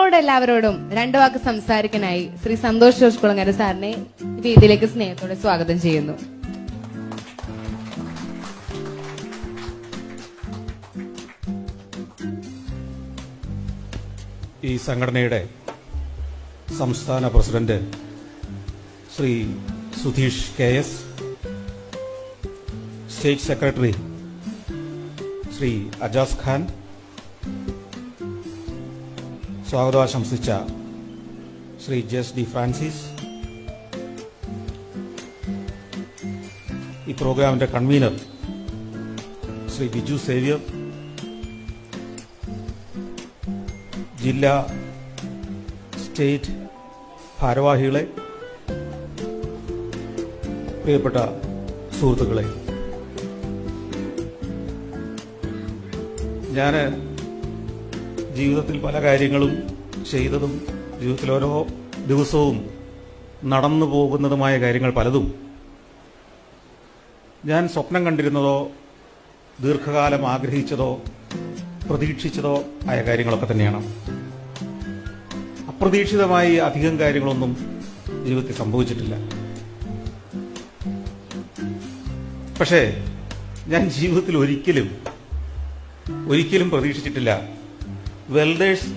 നമ്മളോട് എല്ലാവരോടും രണ്ടു വാക്ക് സംസാരിക്കാനായി ശ്രീ സന്തോഷ് ജോർജ് കുളങ്ങര സാറിനെ വേദിയിലേക്ക് സ്നേഹത്തോടെ സ്വാഗതം ചെയ്യുന്നു. ഈ സംഘടനയുടെ സംസ്ഥാന president Shri Sudheesh KS, state secretary Shri Ajas Khan, സ്വാഗതാശംസിച്ച ശ്രീ JS ഫ്രാൻസിസ്, ഈ പ്രോഗ്രാമിന്റെ കൺവീനർ ശ്രീ ബിജു സേവ്യർ, ജില്ലാ സ്റ്റേറ്റ് ഭാരവാഹികളെ, പ്രിയപ്പെട്ട സുഹൃത്തുക്കളെ, ഞാൻ ജീവിതത്തിൽ പല കാര്യങ്ങളും ചെയ്തതും ജീവിതത്തിൽ ഓരോ ദിവസവും നടന്നു പോകുന്നതുമായ കാര്യങ്ങൾ പലതും ഞാൻ സ്വപ്നം കണ്ടിരുന്നതോ ദീർഘകാലം ആഗ്രഹിച്ചതോ പ്രതീക്ഷിച്ചതോ ആയ കാര്യങ്ങളൊക്കെ തന്നെയാണ്. അപ്രതീക്ഷിതമായി അധികം കാര്യങ്ങളൊന്നും ജീവിതത്തിൽ സംഭവിച്ചിട്ടില്ല. പക്ഷേ ഞാൻ ജീവിതത്തിൽ ഒരിക്കലും പ്രതീക്ഷിച്ചിട്ടില്ല വെൽഡേഴ്സ്